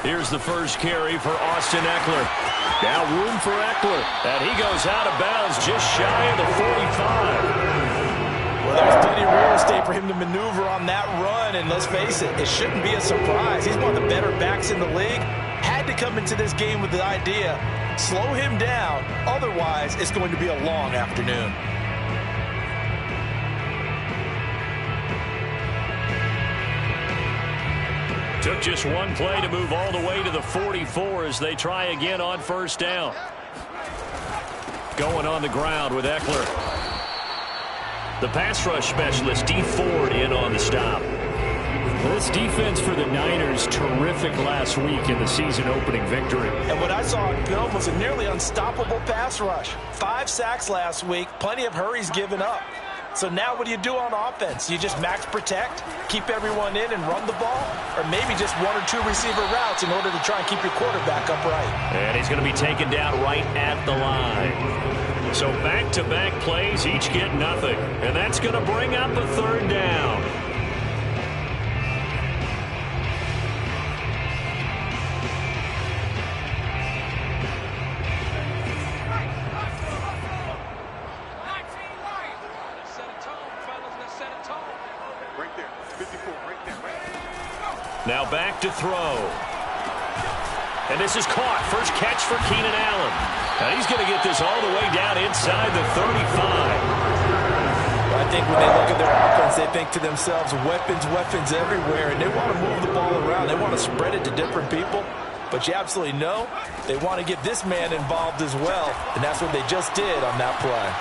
Here's the first carry for Austin Eckler. Now room for Eckler. And he goes out of bounds just shy of the 45. Well, there's plenty of real estate for him to maneuver on that run. And let's face it, it shouldn't be a surprise. He's one of the better backs in the league. Had to come into this game with the idea, slow him down. Otherwise, it's going to be a long afternoon. Took just one play to move all the way to the 44 as they try again on first down. Going on the ground with Eckler. The pass rush specialist, D. Ford, in on the stop. This defense for the Niners, terrific last week in the season-opening victory. And what I saw on film was a nearly unstoppable pass rush. 5 sacks last week, plenty of hurries given up. So now what do you do on offense? You just max protect, keep everyone in and run the ball? Or maybe just 1 or 2 receiver routes in order to try and keep your quarterback upright? And he's going to be taken down right at the line. So back-to-back plays, each get nothing. And that's going to bring up a third down. Now back to throw. And this is caught. First catch for Keenan Allen. And he's going to get this all the way down inside the 35. Well, I think when they look at their offense, they think to themselves, weapons, weapons everywhere. And they want to move the ball around. They want to spread it to different people. But you absolutely know they want to get this man involved as well. And that's what they just did on that play.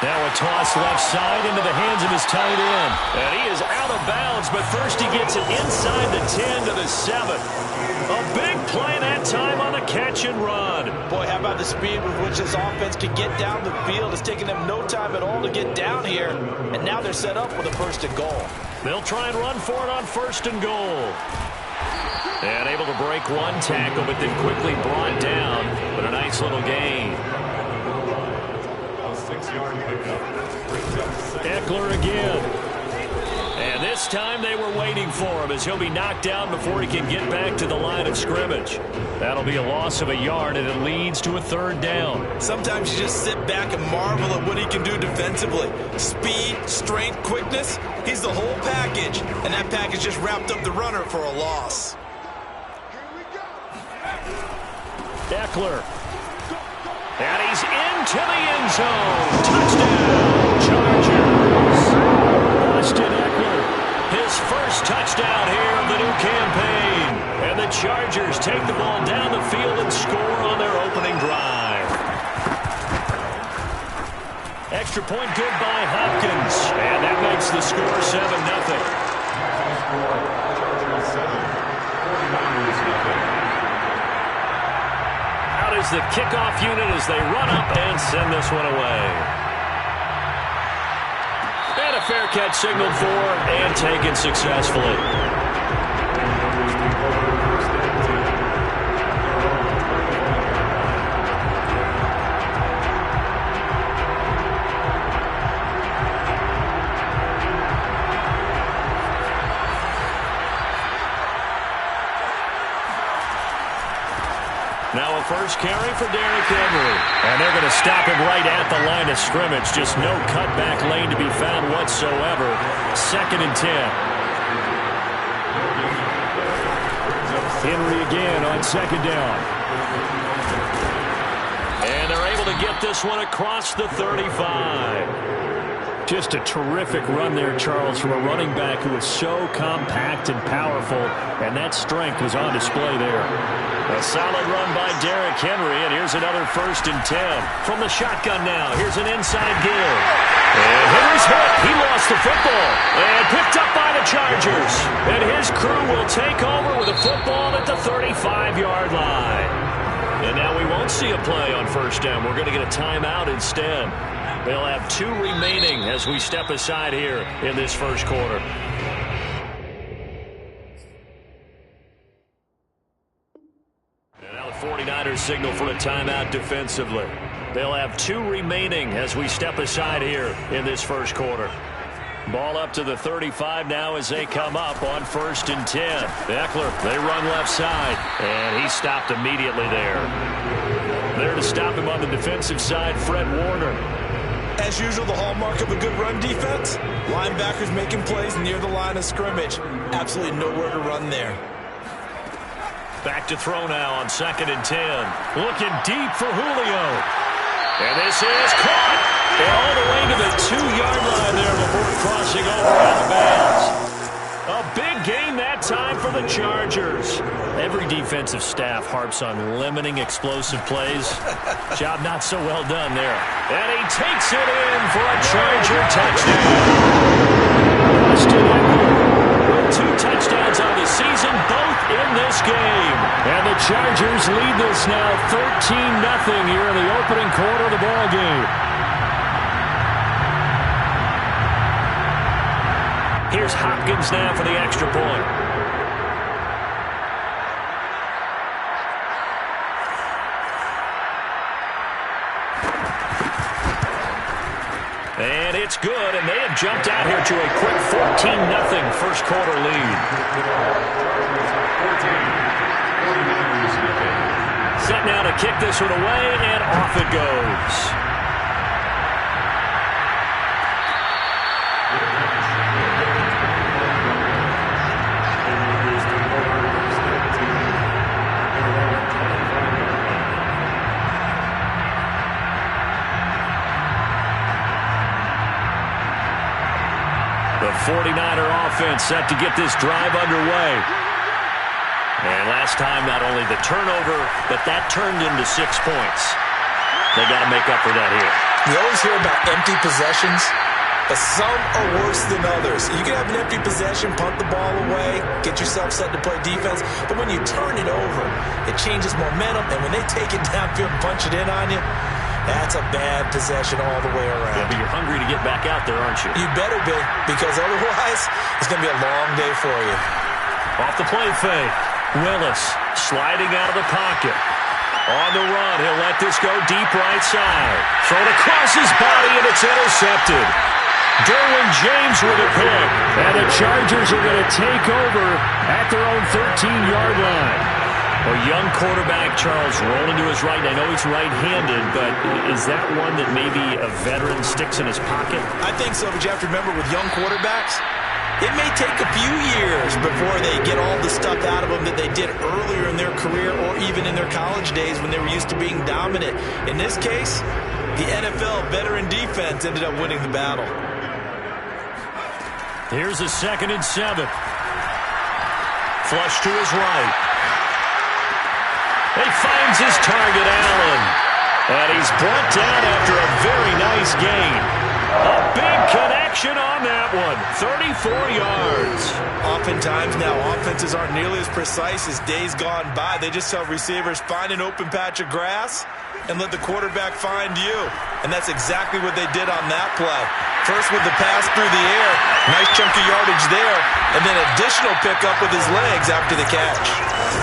Now a toss left side into the hands of his tight end. And he is out of bounds, but first he gets it inside the 10 to the 7. A big play that time on the catch and run. Boy, how about the speed with which this offense can get down the field? It's taken them no time at all to get down here. And now they're set up with a first and goal. They'll try and run for it on first and goal. And able to break one tackle, but then quickly brought down. But a nice little gain. Eckler again. And this time they were waiting for him as he'll be knocked down before he can get back to the line of scrimmage. That'll be a loss of a yard, and it leads to a third down. Sometimes you just sit back and marvel at what he can do defensively. Speed, strength, quickness. He's the whole package, and that package just wrapped up the runner for a loss. Eckler. And he's into the end zone. Touchdown, Chargers. Austin Eckler, his first touchdown here of the new campaign. And the Chargers take the ball down the field and score on their opening drive. Extra point good by Hopkins. And that makes the score 7-0. Is the kickoff unit as they run up and send this one away. And a fair catch signaled for and taken successfully. Now a first carry for Derrick Henry. And they're going to stop him right at the line of scrimmage. Just no cutback lane to be found whatsoever. 2nd and 10. Henry again on 2nd down. And they're able to get this one across the 35. Just a terrific run there, Charles, from a running back who is so compact and powerful, and that strength was on display there. A solid run by Derrick Henry, and here's another 1st and 10. From the shotgun now, here's an inside give. And Henry's hit. He lost the football. And picked up by the Chargers. And his crew will take over with a football at the 35-yard line. And now we won't see a play on first down. We're going to get a timeout instead. They'll have 2 remaining as we step aside here in this first quarter. And now the 49ers signal for a timeout defensively. They'll have 2 remaining as we step aside here in this first quarter. Ball up to the 35 now as they come up on 1st and 10. Eckler, they run left side, and he stopped immediately there. There to stop him on the defensive side, Fred Warner. As usual, the hallmark of a good run defense, linebackers making plays near the line of scrimmage. Absolutely nowhere to run there. Back to throw now on 2nd and 10. Looking deep for Julio. And this is caught. And all the way to the 2-yard line there before crossing over out of bounds. A big gain that time for the Chargers. Every defensive staff harps on limiting explosive plays. Job not so well done there. And he takes it in for a Charger touchdown. Austin Eckler with 2 touchdowns on the season, both in this game. And the Chargers lead this now 13-0 here in the opening quarter of the ball game. Here's Hopkins now for the extra point. And it's good, and they have jumped out here to a quick 14-0 first quarter lead. Set now to kick this one away, and off it goes. The 49er offense set to get this drive underway. And last time, not only the turnover, but that turned into 6 points. They got to make up for that here. You always hear about empty possessions, but some are worse than others. You can have an empty possession, punt the ball away, get yourself set to play defense, but when you turn it over, it changes momentum, and when they take it downfield and punch it in on you, that's a bad possession all the way around. Yeah, but you're hungry to get back out there, aren't you? You better be, because otherwise, it's going to be a long day for you. Off the play fake. Willis sliding out of the pocket. On the run, he'll let this go deep right side. Thrown across his body, and it's intercepted. Derwin James with a pick. And the Chargers are going to take over at their own 13-yard line. A young quarterback, Charles, rolling to his right. I know he's right-handed, but is that one that maybe a veteran sticks in his pocket? I think so, but you have to remember with young quarterbacks, it may take a few years before they get all the stuff out of them that they did earlier in their career or even in their college days when they were used to being dominant. In this case, the NFL veteran defense ended up winning the battle. Here's a 2nd and 7. Flush to his right. He finds his target, Allen. And he's brought down after a very nice gain. A big connection on that one. 34 yards. Oftentimes now, offenses aren't nearly as precise as days gone by. They just tell receivers, find an open patch of grass and let the quarterback find you. And that's exactly what they did on that play. First with the pass through the air. Nice chunk of yardage there. And then additional pickup with his legs after the catch.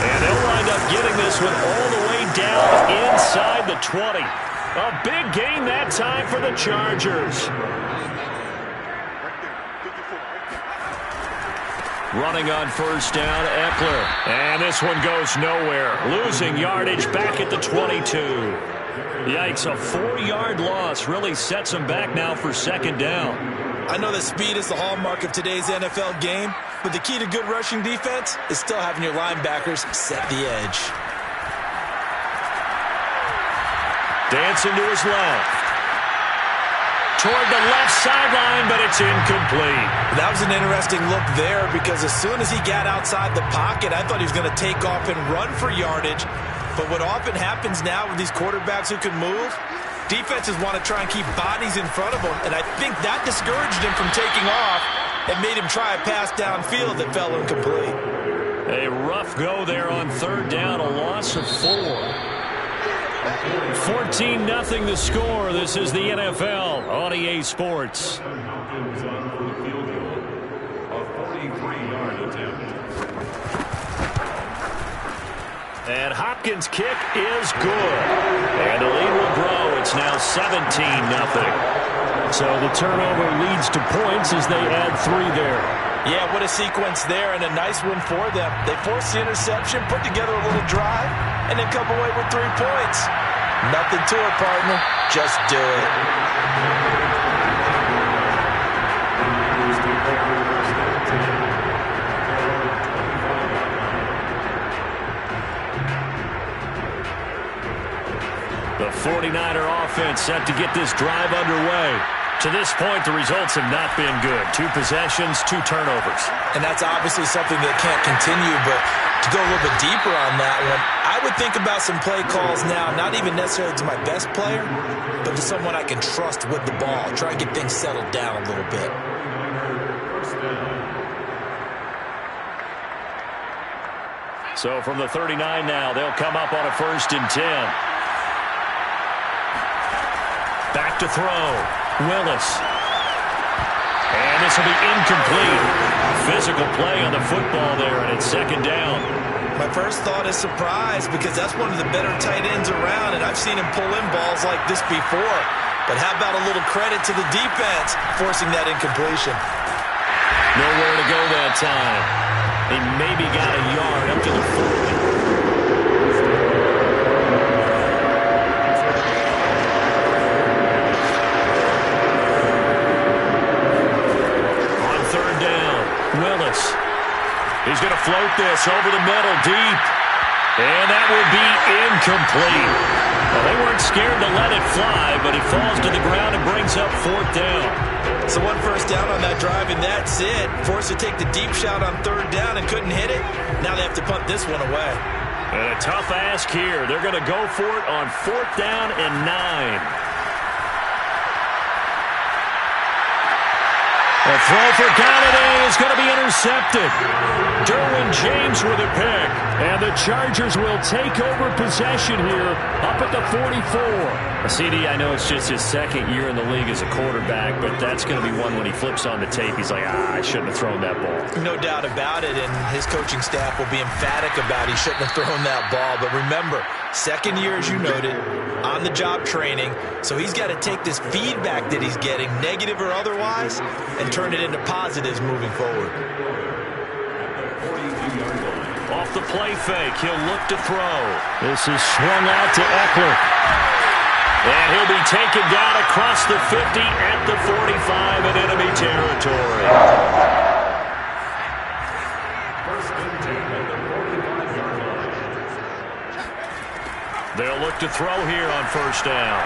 And they'll wind up getting this one all the way down inside the 20. A big gain that time for the Chargers. Running on 1st down, Eckler. And this one goes nowhere. Losing yardage back at the 22. Yikes, a 4-yard loss really sets them back now for 2nd down. I know that speed is the hallmark of today's NFL game, but the key to good rushing defense is still having your linebackers set the edge. Dancing to his left. Toward the left sideline, but it's incomplete. That was an interesting look there because as soon as he got outside the pocket, I thought he was going to take off and run for yardage. But what often happens now with these quarterbacks who can move, defenses want to try and keep bodies in front of them, and I think that discouraged him from taking off and made him try a pass downfield that fell incomplete. A rough go there on 3rd down, a loss of 4. 14-0 the score. This is the NFL on EA Sports. And Hopkins' kick is good. And the lead will grow. It's now 17-0. So the turnover leads to points as they add 3 there. Yeah, what a sequence there, and a nice one for them. They force the interception, put together a little drive, and then come away with 3 points. Nothing to it, partner. Just do it. The 49er offense set to get this drive underway. To this point, the results have not been good. 2 possessions, 2 turnovers. And that's obviously something that can't continue, but to go a little bit deeper on that one, I would think about some play calls now, not even necessarily to my best player, but to someone I can trust with the ball. Try and get things settled down a little bit. So from the 39 now, they'll come up on a 1st and 10. Back to throw. Willis. And this will be incomplete. Physical play on the football there, and it's 2nd down. My first thought is surprise, because that's one of the better tight ends around, and I've seen him pull in balls like this before. But how about a little credit to the defense forcing that incompletion? Nowhere to go that time. He maybe got a yard up to the 40. Willis. He's going to float this over the middle deep. And that will be incomplete. Well, they weren't scared to let it fly, but he falls to the ground and brings up 4th down. So 1 first down on that drive, and that's it. Forced to take the deep shot on 3rd down and couldn't hit it. Now they have to punt this one away. And a tough ask here. They're going to go for it on 4th down and 9. A throw for Galladay is going to be intercepted. Derwin James with a pick. And the Chargers will take over possession here up at the 44. CD, I know it's just his 2nd year in the league as a quarterback, but that's going to be one when he flips on the tape. He's like, I shouldn't have thrown that ball. No doubt about it, and his coaching staff will be emphatic about he shouldn't have thrown that ball. But remember, 2nd year, as you noted, on-the-job training, so he's got to take this feedback that he's getting, negative or otherwise, and turn it into positives moving forward. Off the play fake, he'll look to throw. This is swung out to Eckler. And he'll be taken down across the 50 at the 45 in enemy territory. They'll look to throw here on 1st down.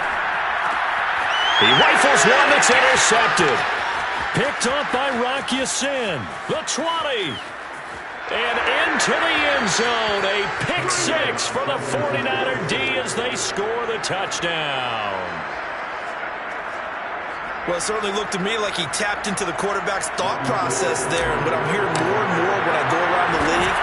He rifles one that's intercepted. Picked up by Rocky Sin. The 20. And into the end zone. A pick 6 for the 49er D as they score the touchdown. Well, it certainly looked to me like he tapped into the quarterback's thought process there. And what I'm hearing more and more when I go around the league,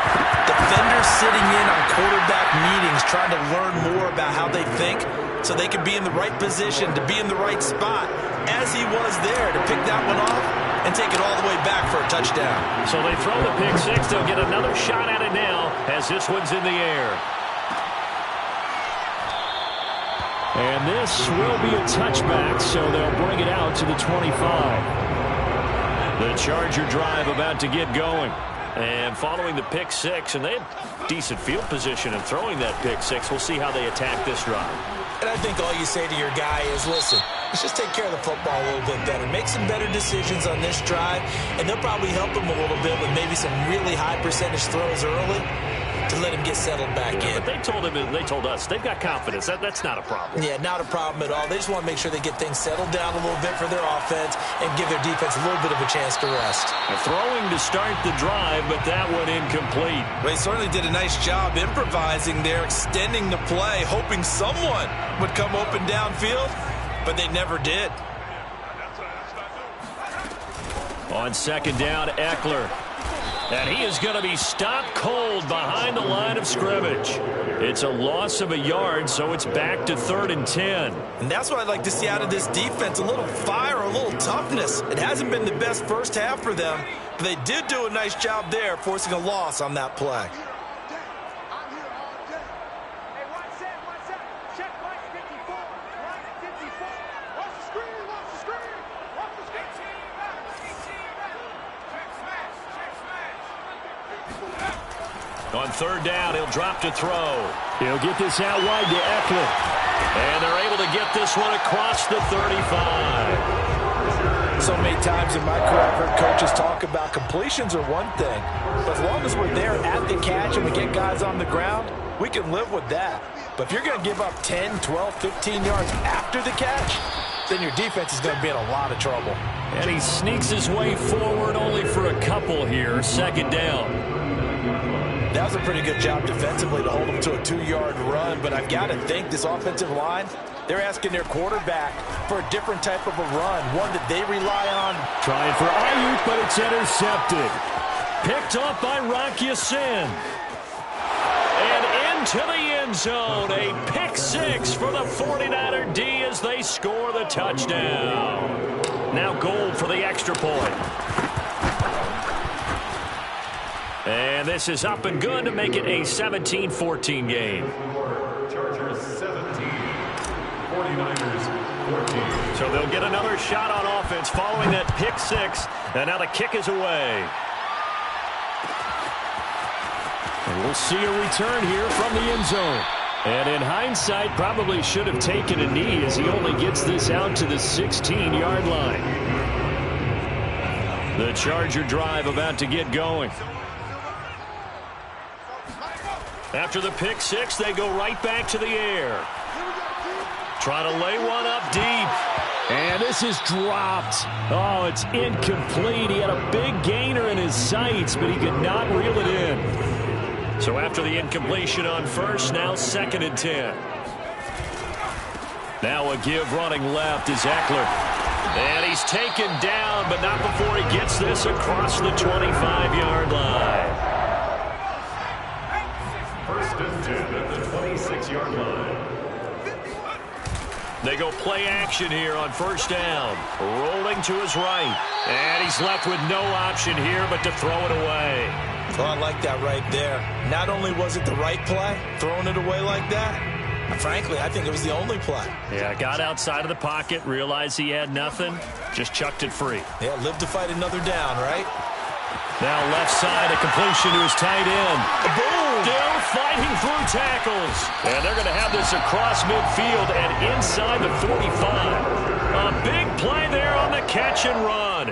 defenders sitting in on quarterback meetings trying to learn more about how they think so they can be in the right position, to be in the right spot, as he was there to pick that one off and take it all the way back for a touchdown. So they throw the pick 6. They'll get another shot at it now as this one's in the air. And this will be a touchback, so they'll bring it out to the 25. The Charger drive about to get going. And following the pick 6, and they had decent field position in throwing that pick 6. We'll see how they attack this drive. And I think all you say to your guy is, listen, let's just take care of the football a little bit better. Make some better decisions on this drive, and they'll probably help him a little bit with maybe some really high percentage throws early to let him get settled back in. But they told him, and they told us, they've got confidence. That's not a problem. Yeah, not a problem at all. They just want to make sure they get things settled down a little bit for their offense and give their defense a little bit of a chance to rest. Throwing to start the drive, but that one incomplete. They certainly did a nice job improvising there, extending the play, hoping someone would come open downfield, but they never did. On 2nd down, Eckler. And he is going to be stopped cold behind the line of scrimmage. It's a loss of a yard, so it's back to 3rd and 10. And that's what I'd like to see out of this defense, a little fire, a little toughness. It hasn't been the best first half for them, but they did do a nice job there, forcing a loss on that play. On third down, he'll drop to throw. He'll get this out wide to Eckler. And they're able to get this one across the 35. So many times in my career, I've heard coaches talk about completions are one thing. But as long as we're there at the catch and we get guys on the ground, we can live with that. But if you're going to give up 10, 12, 15 yards after the catch, then your defense is going to be in a lot of trouble. And he sneaks his way forward only for a couple here. Second down. That was a pretty good job defensively to hold them to a 2-yard run, but I've got to think this offensive line, they're asking their quarterback for a different type of a run, one that they rely on. Trying for Ayuk, but it's intercepted. Picked up by Rock Ya-Sin. And into the end zone, a pick six for the 49er D as they score the touchdown. Now Gold for the extra point. And this is up and good to make it a 17-14 game. Chargers 17, 49ers 14. So they'll get another shot on offense following that pick six. And now the kick is away. And we'll see a return here from the end zone. And in hindsight, probably should have taken a knee as he only gets this out to the 16-yard line. The Charger drive about to get going. After the pick six, they go right back to the air. Trying to lay one up deep. And this is dropped. Oh, it's incomplete. He had a big gainer in his sights, but he could not reel it in. So after the incompletion on first, now 2nd and 10. Now a give running left is Eckler. And he's taken down, but not before he gets this across the 25-yard line. 1st and 10 at the 26-yard line. They go play action here on first down. Rolling to his right. And he's left with no option here but to throw it away. Well, I like that right there. Not only was it the right play, throwing it away like that, frankly, I think it was the only play. Yeah, got outside of the pocket, realized he had nothing, just chucked it free. Yeah, live to fight another down, right? Now left side, a completion to his tight end. Boom! Still fighting through tackles. And they're going to have this across midfield and inside the 45. A big play there on the catch and run.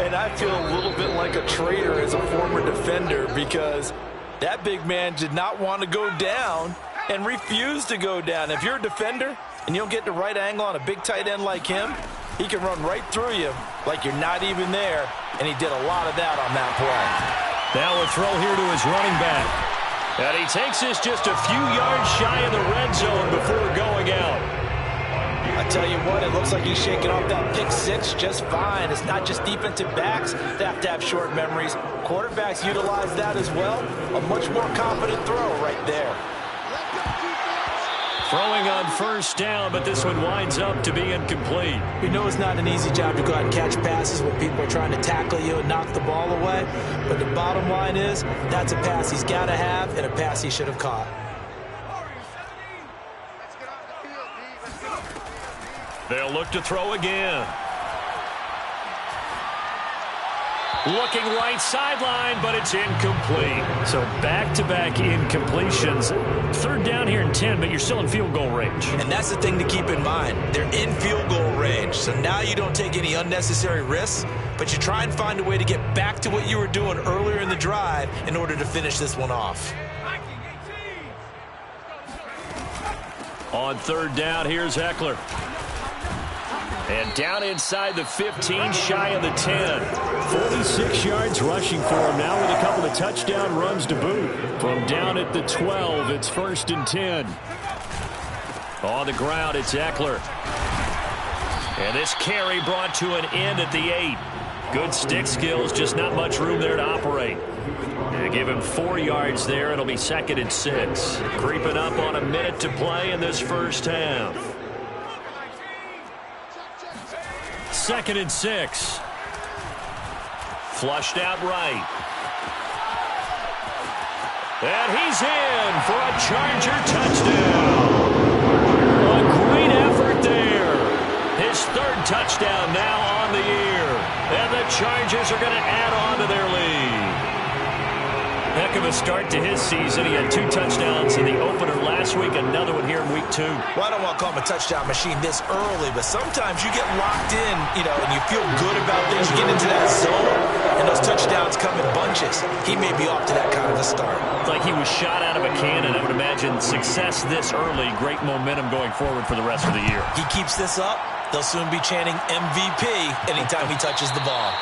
And I feel a little bit like a traitor as a former defender because that big man did not want to go down and refused to go down. If you're a defender and you don't get the right angle on a big tight end like him, he can run right through you like you're not even there, and he did a lot of that on that play. Now a throw here to his running back. And he takes this just a few yards shy of the red zone before going out. I tell you what, it looks like he's shaking off that pick six just fine. It's not just defensive backs that have to have short memories. Quarterbacks utilize that as well. A much more confident throw right there. Throwing on first down, but this one winds up to be incomplete. We know it's not an easy job to go out and catch passes when people are trying to tackle you and knock the ball away. But the bottom line is, that's a pass he's got to have and a pass he should have caught. They'll look to throw again. Looking right sideline, but it's incomplete. So back-to-back incompletions. 3rd down here and 10, but you're still in field goal range. And that's the thing to keep in mind. They're in field goal range. So now you don't take any unnecessary risks, but you try and find a way to get back to what you were doing earlier in the drive in order to finish this one off. On 3rd down, here's Eckler. And down inside the 15, shy of the 10. 46 yards rushing for him now with a couple of touchdown runs to boot. From down at the 12, it's 1st and 10. On the ground, it's Eckler. And this carry brought to an end at the 8. Good stick skills, just not much room there to operate. And give him 4 yards there. It'll be 2nd and 6. Creeping up on a minute to play in this first half. 2nd and 6. Flushed out right. And he's in for a Charger touchdown. A great effort there. His 3rd touchdown now on the year. And the Chargers are going to add on to their lead. The heck of a start to his season. He had 2 touchdowns in the opener last week, another one here in week 2. Well, I don't want to call him a touchdown machine this early, but sometimes you get locked in, and you feel good about things. You get into that zone, and those touchdowns come in bunches. He may be off to that kind of a start. It's like he was shot out of a cannon. I would imagine success this early, great momentum going forward for the rest of the year. He keeps this up, they'll soon be chanting MVP anytime he touches the ball.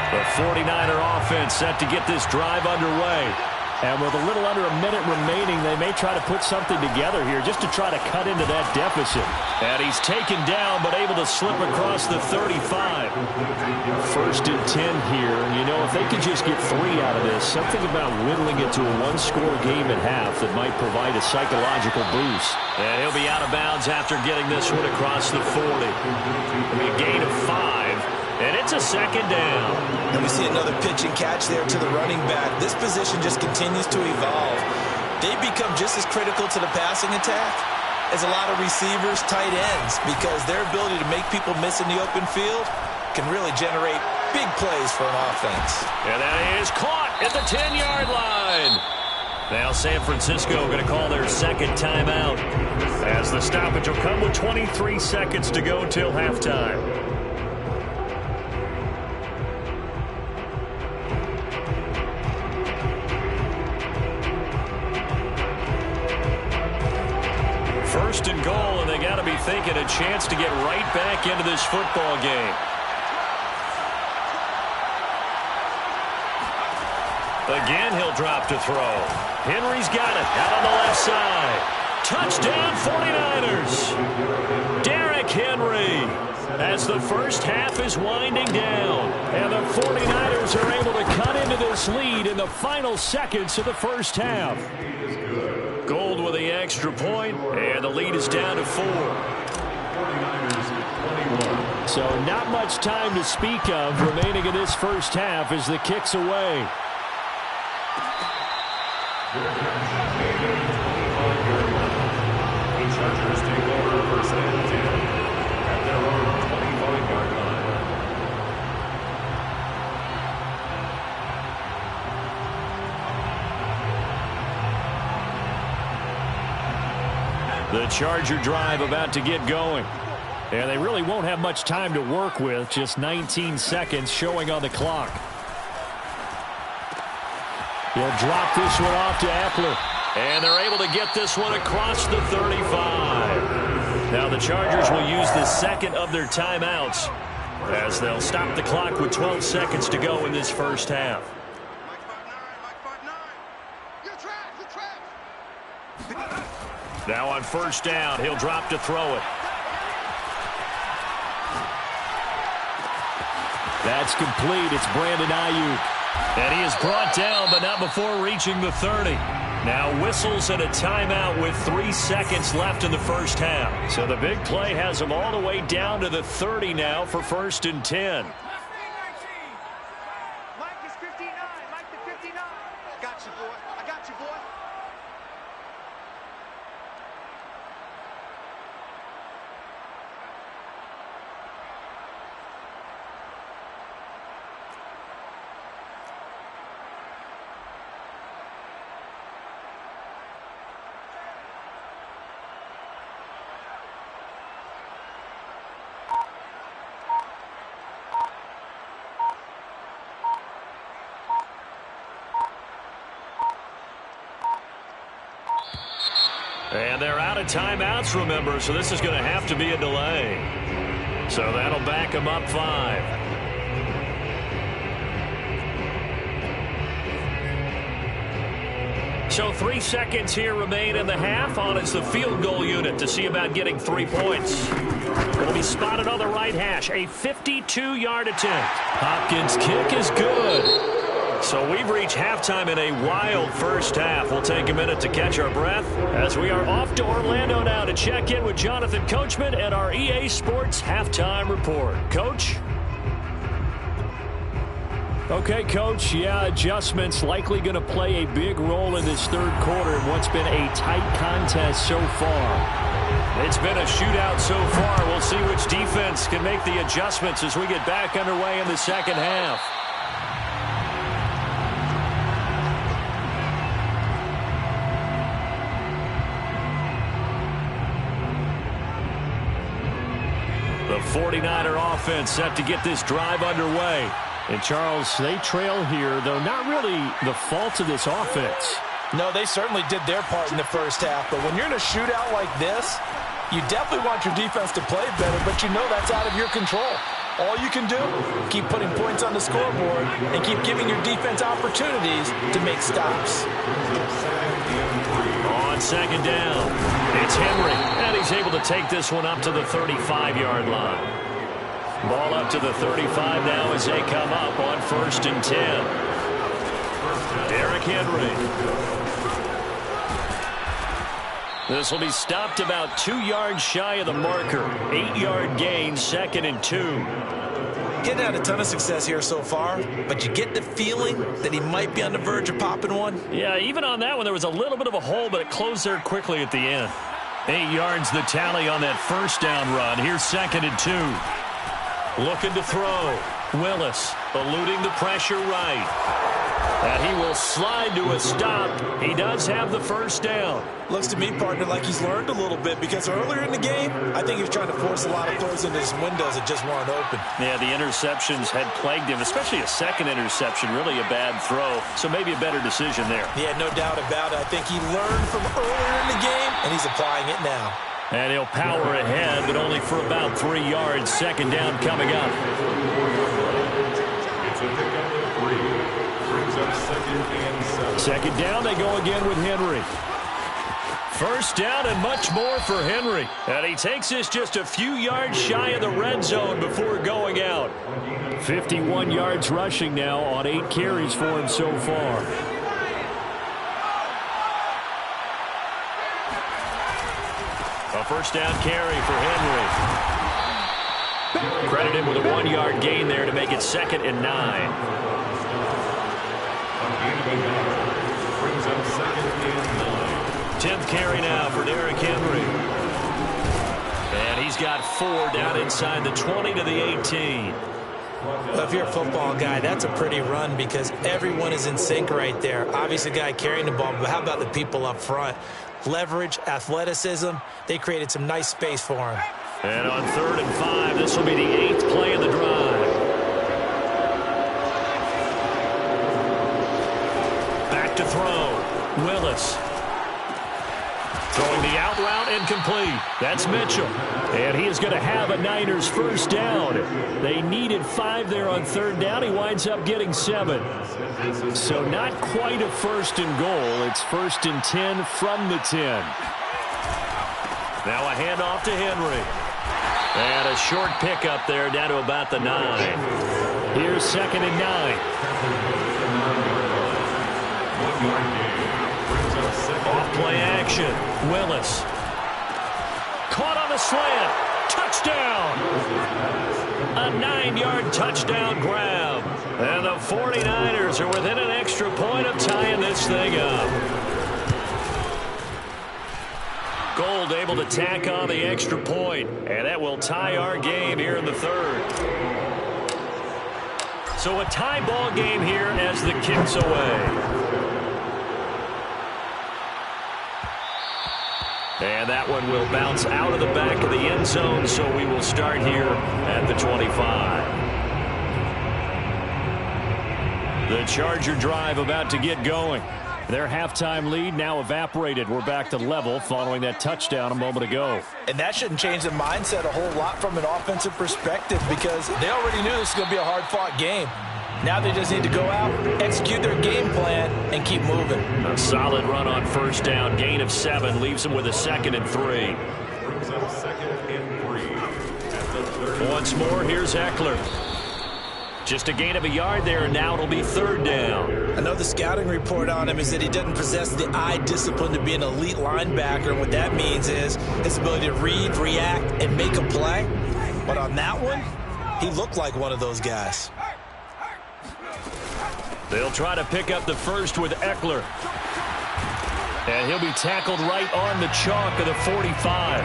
The 49er offense set to get this drive underway. And with a little under a minute remaining, they may try to put something together here just to try to cut into that deficit. And he's taken down, but able to slip across the 35. First and 10 here. If they could just get 3 out of this, something about whittling it to a 1-score game at half that might provide a psychological boost. And he'll be out of bounds after getting this one across the 40. It'll be a gain of 5. And it's a second down. And we see another pitch and catch there to the running back. This position just continues to evolve. They become just as critical to the passing attack as a lot of receivers, tight ends, because their ability to make people miss in the open field can really generate big plays for an offense. And that is caught at the 10-yard line. Now San Francisco going to call their second timeout as the stoppage will come with 23 seconds to go till halftime. First and goal, and they got to be thinking a chance to get right back into this football game. Again, he'll drop to throw. Henry's got it out on the left side. Touchdown 49ers. Derrick Henry as the first half is winding down. And the 49ers are able to cut into this lead in the final seconds of the first half. Gold with the extra point, and the lead is down to 4. So not much time to speak of remaining in this first half as the kick's away. The Chargers take over first and 10 at their own 25-yard line. The Charger drive about to get going. And they really won't have much time to work with, just 19 seconds showing on the clock. He'll drop this one off to Eckler. And they're able to get this one across the 35. Now the Chargers will use the second of their timeouts as they'll stop the clock with 12 seconds to go in this first half. Now on first down, he'll drop to throw it. That's complete. It's Brandon Ayuk. And he is brought down, but not before reaching the 30. Now whistles and a timeout with 3 seconds left in the first half. So the big play has him all the way down to the 30 now for first and 10. Mike is 59. Mike the 59. Got you, boy. I got you, boy. And they're out of timeouts, remember, so this is going to have to be a delay. So that'll back them up 5. So 3 seconds here remain in the half. On it's the field goal unit to see about getting 3 points. It'll be spotted on the right hash. A 52-yard attempt. Hopkins' kick is good. So we've reached halftime in a wild first half. We'll take a minute to catch our breath as we are off to Orlando now to check in with Jonathan Coachman and our EA Sports Halftime Report. Coach? Okay, Coach, yeah, adjustments likely going to play a big role in this third quarter in what's been a tight contest so far. It's been a shootout so far. We'll see which defense can make the adjustments as we get back underway in the second half. The 49er offense set to get this drive underway. And, Charles, they trail here, though not really the fault of this offense. No, they certainly did their part in the first half. But when you're in a shootout like this, you definitely want your defense to play better, but you know that's out of your control. All you can do, keep putting points on the scoreboard and keep giving your defense opportunities to make stops. On second down, it's Henry, and he's able to take this one up to the 35-yard line. Ball up to the 35 now as they come up on 1st and 10. Derrick Henry. This will be stopped about 2 yards shy of the marker. 8-yard gain, 2nd and 2. Getting had a ton of success here so far, but you get the feeling that he might be on the verge of popping one. Yeah, even on that one, there was a little bit of a hole, but it closed there quickly at the end. 8 yards the tally on that first down run. Here's 2nd and 2. Looking to throw. Willis eluding the pressure right. And he will slide to a stop. He does have the first down. Looks to me, partner, like he's learned a little bit because earlier in the game, I think he was trying to force a lot of throws into his windows that just weren't open. Yeah, the interceptions had plagued him, especially a second interception, really a bad throw. So maybe a better decision there. Yeah, no doubt about it. I think he learned from earlier in the game, and he's applying it now. And he'll power ahead, but only for about 3 yards. Second down coming up. It's a pickup of 3. Brings up 2nd and 7. Second down, they go again with Henry. First down and much more for Henry. And he takes this just a few yards shy of the red zone before going out. 51 yards rushing now on 8 carries for him so far. A first down carry for Henry. Credit him with a 1-yard gain there to make it 2nd and 9. Brings up 2nd and 9. 10th carry now for Derrick Henry. And he's got 4 down inside the 20 to the 18. Well, if you're a football guy, that's a pretty run because everyone is in sync right there. Obviously, the guy carrying the ball, but how about the people up front? Leverage, athleticism, they created some nice space for him. And on 3rd and 5, this will be the 8th play of the drive. Back to throw. Willis. Throwing the out route incomplete. That's Mitchell. And he is going to have a Niners first down. They needed 5 there on 3rd down. He winds up getting 7. So not quite a first and goal. It's 1st and 10 from the 10. Now a handoff to Henry. And a short pickup there down to about the 9. Here's 2nd and 9. Off play action. Willis. Caught on the slant. Touchdown. A 9-yard touchdown grab. And the 49ers are within an extra point of tying this thing up. Gold able to tack on the extra point, and that will tie our game here in the 3rd. So a tie ball game here as the kick's away. And that one will bounce out of the back of the end zone, so we will start here at the 25. The Charger drive about to get going. Their halftime lead now evaporated. We're back to level following that touchdown a moment ago. And that shouldn't change the mindset a whole lot from an offensive perspective because they already knew this was going to be a hard-fought game. Now they just need to go out, execute their game plan, and keep moving. A solid run on first down. Gain of 7 leaves them with a 2nd and 3. Brings up 2nd and 3. Once more, here's Eckler. Just a gain of a yard there, and now it'll be 3rd down. I know the scouting report on him is that he doesn't possess the eye discipline to be an elite linebacker. And what that means is his ability to read, react, and make a play. But on that one, he looked like one of those guys. They'll try to pick up the first with Eckler. And he'll be tackled right on the chalk of the 45.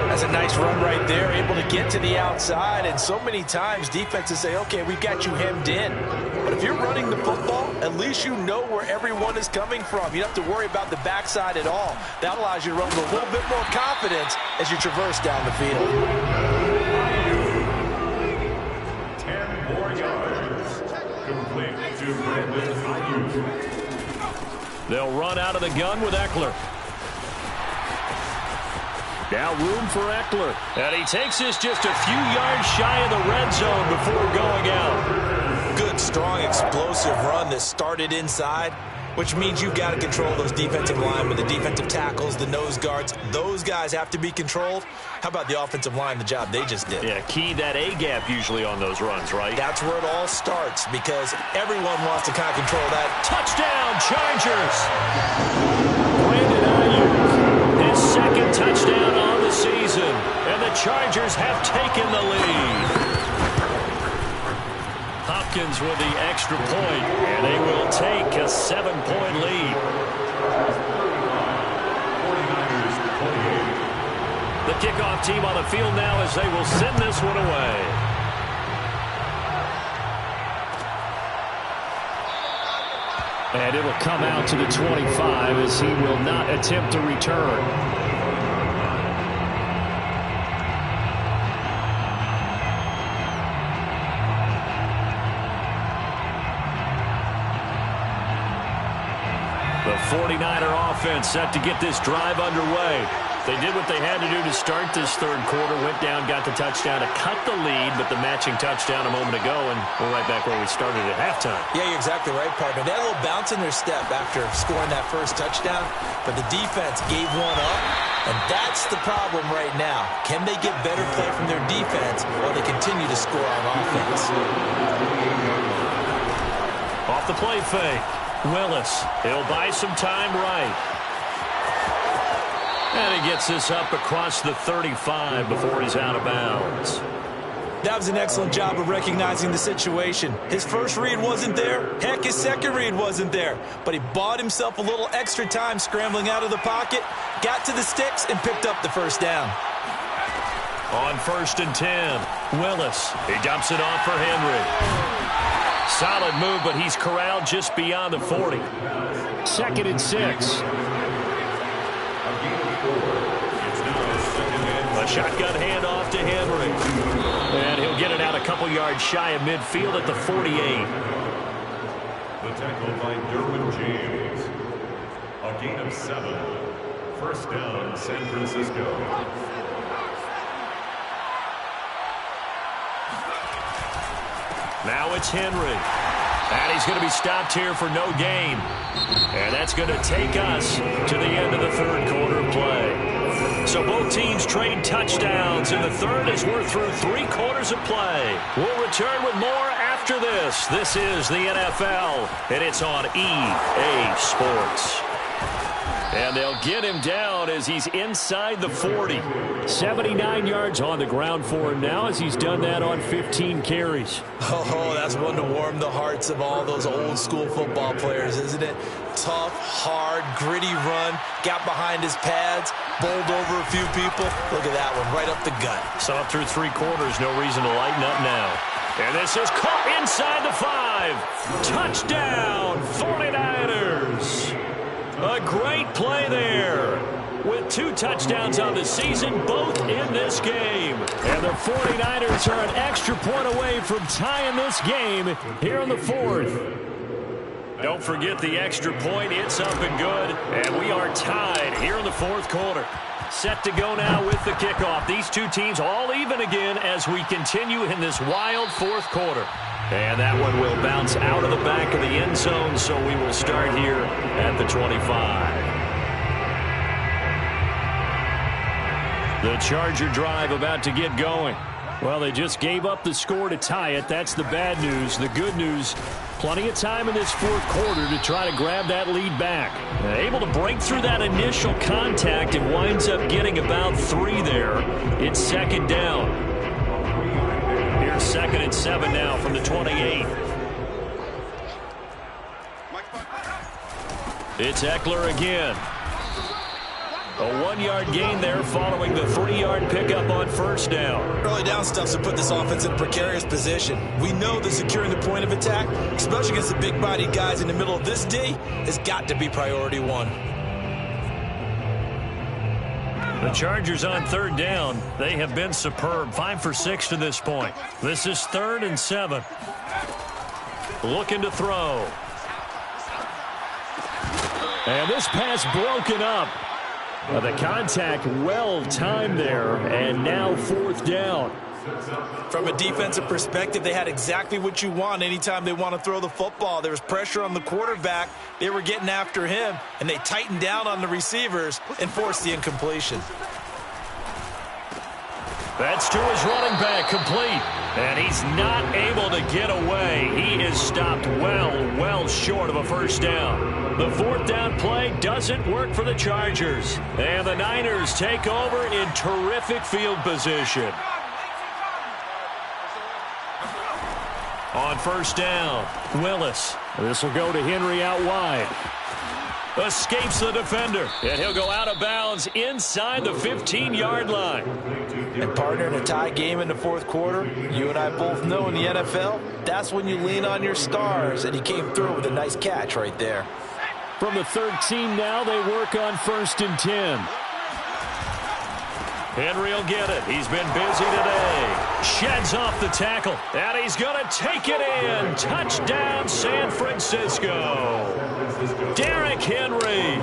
That's a nice run right there, able to get to the outside. And so many times defenses say, okay, we've got you hemmed in. But if you're running the football, at least you know where everyone is coming from. You don't have to worry about the backside at all. That allows you to run with a little bit more confidence as you traverse down the field. 10 more yards. Complete to Brandon Ayuk. They'll run out of the gun with Eckler. Now room for Eckler. And he takes this just a few yards shy of the red zone before going out. Good, strong, explosive run that started inside, which means you've got to control those defensive linemen, the defensive tackles, the nose guards. Those guys have to be controlled. How about the offensive line, the job they just did? Yeah, key that A-gap usually on those runs, right? That's where it all starts because everyone wants to kind of control that. Touchdown, Chargers! Brandon Ayuk, his second touchdown on the season, and the Chargers have taken the lead. Hopkins with the extra point, and they will take a 7-point lead. The kickoff team on the field now as they will send this one away. And it will come out to the 25 as he will not attempt to return. The 49er offense set to get this drive underway. They did what they had to do to start this third quarter, went down, got the touchdown to cut the lead, but the matching touchdown a moment ago, and we're right back where we started at halftime. Yeah, you're exactly right, partner. They had a little bounce in their step after scoring that first touchdown, but the defense gave one up, and that's the problem right now. Can they get better play from their defense while they continue to score on offense? Off the play fake. Willis, he'll buy some time right. And he gets this up across the 35 before he's out of bounds. That was an excellent job of recognizing the situation. His first read wasn't there. Heck, his second read wasn't there. But he bought himself a little extra time scrambling out of the pocket, got to the sticks, and picked up the first down. On 1st and 10, Willis. He dumps it off for Henry. Solid move, but he's corralled just beyond the 40. 2nd and 6. A shotgun handoff to Henry. And he'll get it out a couple yards shy of midfield at the 48. The tackle by Derwin James. A gain of 7. First down, San Francisco. Now it's Henry. And he's going to be stopped here for no gain. And that's going to take us to the end of the third quarter of play. So both teams trade touchdowns in the third as we're through 3 quarters of play. We'll return with more after this. This is the NFL, and it's on EA Sports. And they'll get him down as he's inside the 40. 79 yards on the ground for him now as he's done that on 15 carries. Oh, that's one to warm the hearts of all those old school football players, isn't it? Tough, hard, gritty run, got behind his pads, bowled over a few people. Look at that one, right up the gut. So up through 3 quarters, no reason to lighten up now. And this is caught inside the 5. Touchdown, 49ers. A great play there. With 2 touchdowns on the season, both in this game. And the 49ers are an extra point away from tying this game here in the 4th. Don't forget the extra point. It's up and good. And we are tied here in the 4th quarter. Set to go now with the kickoff. These 2 teams all even again as we continue in this wild 4th quarter. And that one will bounce out of the back of the end zone, so we will start here at the 25. The Charger drive about to get going. Well, they just gave up the score to tie it. That's the bad news. The good news, plenty of time in this 4th quarter to try to grab that lead back. Able to break through that initial contact and winds up getting about 3 there. It's 2nd down. Here's 2nd and 7 now from the 28. It's Eckler again. A 1-yard gain there following the 3-yard pickup on first down. Early down stuff to put this offense in a precarious position. We know that securing the point of attack, especially against the big-bodied guys in the middle of this D, has got to be priority one. The Chargers on third down. They have been superb. 5 for 6 to this point. This is 3rd and 7. Looking to throw. And this pass broken up. The contact well timed there, and now 4th down. From a defensive perspective, they had exactly what you want anytime they want to throw the football. There was pressure on the quarterback. They were getting after him, and they tightened down on the receivers and forced the incompletion. That's to his running back, complete. And he's not able to get away. He is stopped well short of a first down. The 4th down play doesn't work for the Chargers. And the Niners take over in terrific field position. On first down, Willis. This will go to Henry out wide. Escapes the defender, and he'll go out of bounds inside the 15-yard line. And partner, in a tie game in the 4th quarter, you and I both know in the NFL, that's when you lean on your stars, and he came through with a nice catch right there. From the 13 now, they work on 1st and 10. Henry will get it. He's been busy today. Sheds off the tackle, and he's going to take it in. Touchdown, San Francisco. Derrick Henry,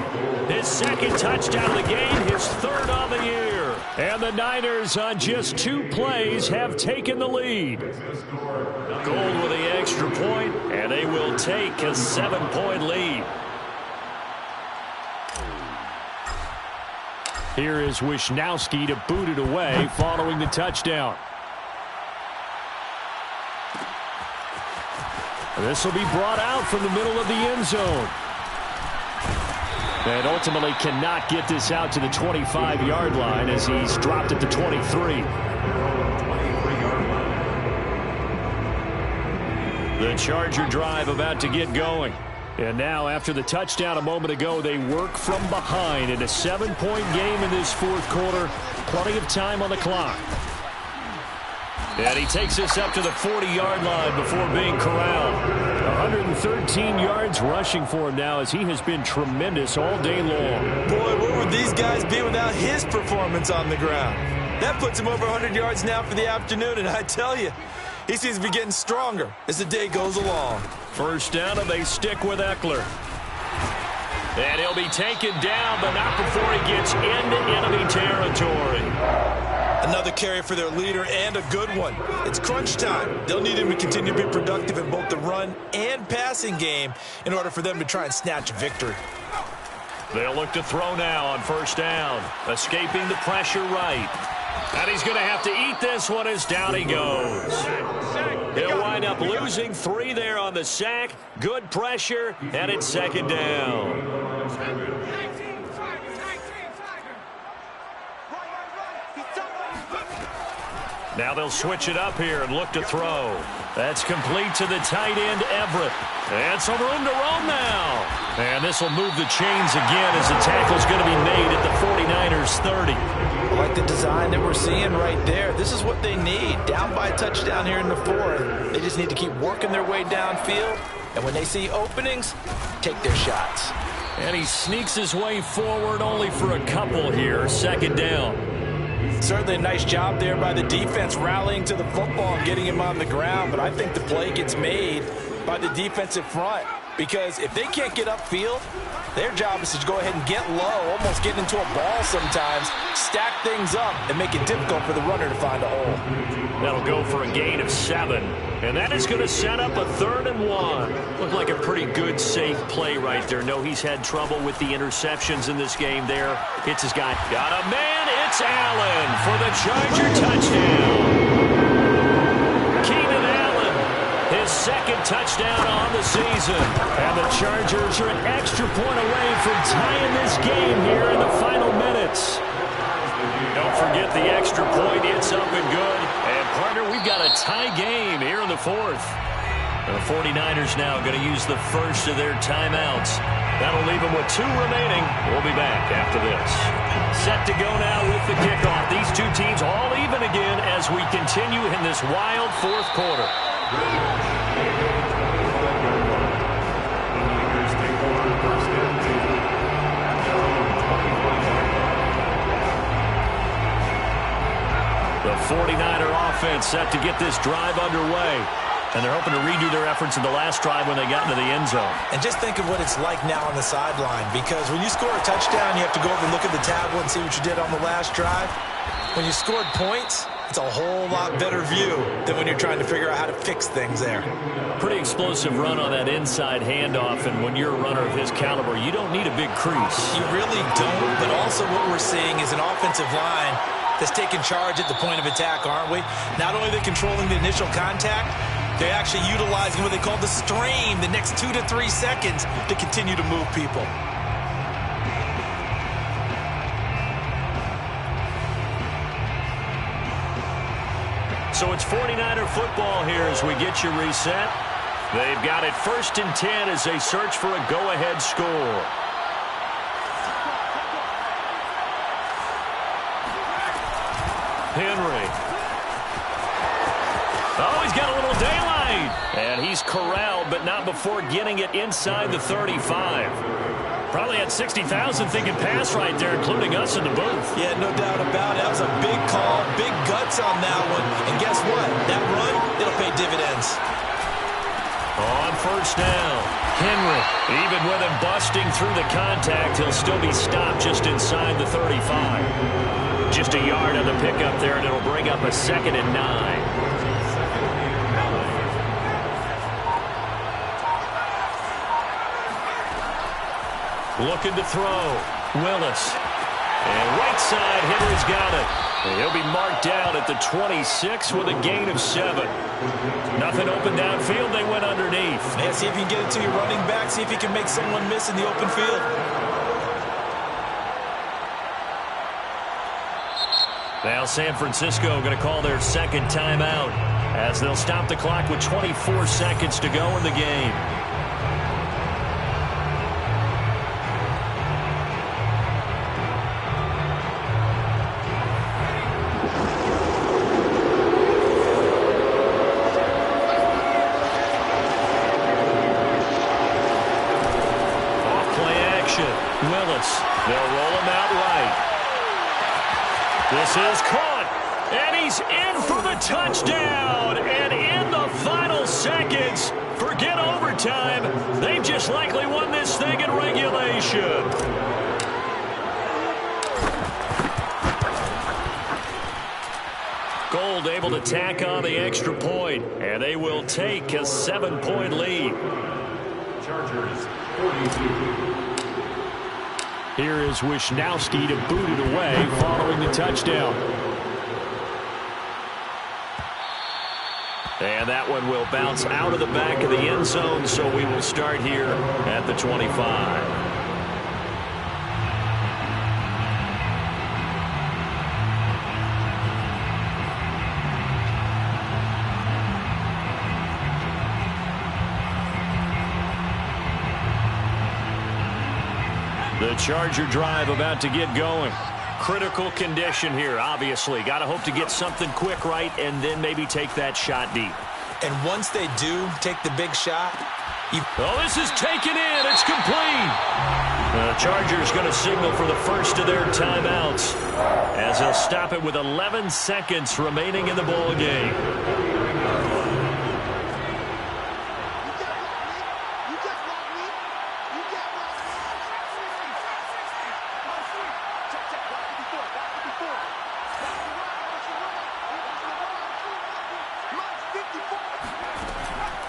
his 2nd touchdown of the game, his 3rd on the year. And the Niners on just 2 plays have taken the lead. Gold with the extra point, and they will take a 7-point lead. Here is Wisnowski to boot it away following the touchdown. This will be brought out from the middle of the end zone. And ultimately cannot get this out to the 25-yard line as he's dropped at the 23. The Charger drive about to get going. And now, after the touchdown a moment ago, they work from behind in a 7-point game in this 4th quarter. Plenty of time on the clock. And he takes us up to the 40-yard line before being corralled. 113 yards rushing for him now as he has been tremendous all day long. Boy, where would these guys be without his performance on the ground? That puts him over 100 yards now for the afternoon, and I tell you, he seems to be getting stronger as the day goes along. First down, and they stick with Eckler. And he'll be taken down, but not before he gets into enemy territory. Another carry for their leader, and a good one. It's crunch time. They'll need him to continue to be productive in both the run and passing game in order for them to try and snatch a victory. They'll look to throw now on first down. Escaping the pressure right. And he's going to have to eat this one as down he goes. He'll wind up losing 3 there on the sack. Good pressure, and it's 2nd down. Now they'll switch it up here and look to throw. That's complete to the tight end, Everett. And some room to roam now. And this will move the chains again as the tackle's going to be made at the 49ers 30. I like the design that we're seeing right there. This is what they need. Down by a touchdown here in the 4th. They just need to keep working their way downfield. And when they see openings, take their shots. And he sneaks his way forward only for a couple here. 2nd down. Certainly a nice job there by the defense rallying to the football and getting him on the ground. But I think the play gets made by the defensive front. Because if they can't get upfield, their job is to go ahead and get low, almost get into a ball sometimes, stack things up, and make it difficult for the runner to find a hole. That'll go for a gain of 7. And that is going to set up a 3rd and 1. Looked like a pretty good, safe play right there. No, he's had trouble with the interceptions in this game there. Hits his guy. Got a man. It's Allen for the Charger touchdown. Keenan Allen, his 2nd touchdown on the season. And the Chargers are an extra point away from tying this game here in the final minutes. Don't forget the extra point. It's up and good. And, partner, we've got a tie game here in the 4th. The 49ers now going to use the first of their timeouts. That'll leave him with 2 remaining. We'll be back after this. Set to go now with the kickoff. These two teams all even again as we continue in this wild fourth quarter. The 49er offense set to get this drive underway. And they're hoping to redo their efforts in the last drive when they got into the end zone. And just think of what it's like now on the sideline, because when you score a touchdown, you have to go over and look at the tablet and see what you did on the last drive. When you scored points, it's a whole lot better view than when you're trying to figure out how to fix things there. Pretty explosive run on that inside handoff, and when you're a runner of his caliber, you don't need a big crease. You really don't, but also what we're seeing is an offensive line that's taking charge at the point of attack, aren't we? Not only are they controlling the initial contact, they're actually utilizing what they call the stream, the next 2 to 3 seconds, to continue to move people. So it's 49er football here as we get you reset. They've got it 1st and 10 as they search for a go-ahead score. Henry. Oh, he's got a little daylight. And he's corralled, but not before getting it inside the 35. Probably had 60,000 thinking pass right there, including us in the booth. Yeah, no doubt about it. That was a big call, big guts on that one. And guess what? That run, it'll pay dividends. On 1st down, Henry. Even with him busting through the contact, he'll still be stopped just inside the 35. Just a yard on the pickup there, and it'll bring up a 2nd and 9. Looking to throw. Willis. And right side, Henry's got it. And he'll be marked down at the 26 with a gain of 7. Nothing open downfield. They went underneath. Yeah, see if you can get it to your running back. See if you can make someone miss in the open field. Now San Francisco going to call their 2nd timeout as they'll stop the clock with 24 seconds to go in the game. Willis. They'll roll him out right. This is caught. And he's in for the touchdown. And in the final seconds, forget overtime. They've just likely won this thing in regulation. Gold able to tack on the extra point. And they will take a 7-point lead. Chargers, 42. Here is Wisnowski to boot it away following the touchdown. And that one will bounce out of the back of the end zone, so we will start here at the 25. The Charger drive about to get going. Critical condition here, obviously. Got to hope to get something quick right and then maybe take that shot deep. And once they do take the big shot, oh, this is taken in. It's complete. The Chargers going to signal for the first of their timeouts as they'll stop it with 11 seconds remaining in the ball game.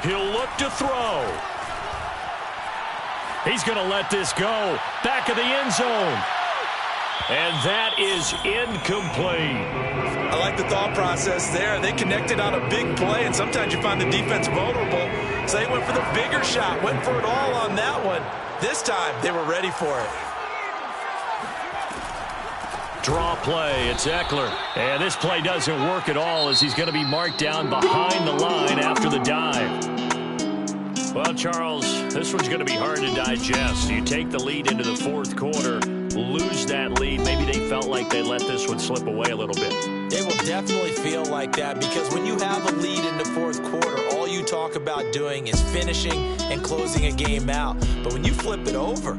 He'll look to throw. He's going to let this go. Back of the end zone. And that is incomplete. I like the thought process there. They connected on a big play, and sometimes you find the defense vulnerable. So they went for the bigger shot, went for it all on that one. This time, they were ready for it. Draw play, it's Eckler. And this play doesn't work at all as he's going to be marked down behind the line after the dive. Well, Charles, this one's going to be hard to digest. You take the lead into the fourth quarter, lose that lead. Maybe they felt like they let this one slip away a little bit. They will definitely feel like that because when you have a lead in the fourth quarter, all you talk about doing is finishing and closing a game out. But when you flip it over,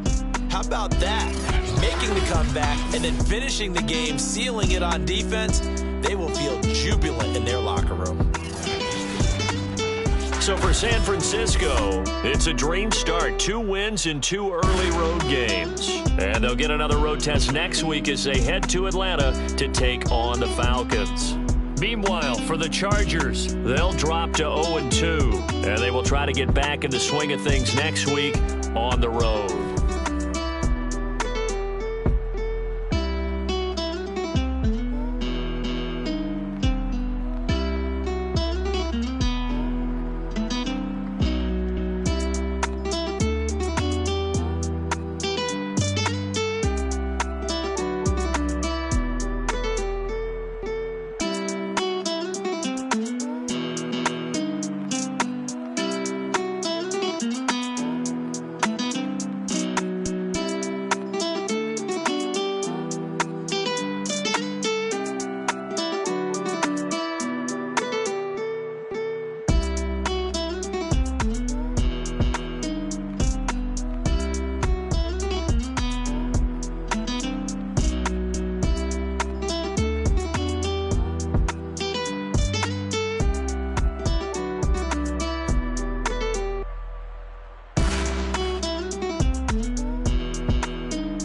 how about that? Making the comeback and then finishing the game, sealing it on defense, they will feel jubilant in their locker room. So for San Francisco, it's a dream start. 2 wins in 2 early road games. And they'll get another road test next week as they head to Atlanta to take on the Falcons. Meanwhile, for the Chargers, they'll drop to 0-2. And they will try to get back in the swing of things next week on the road.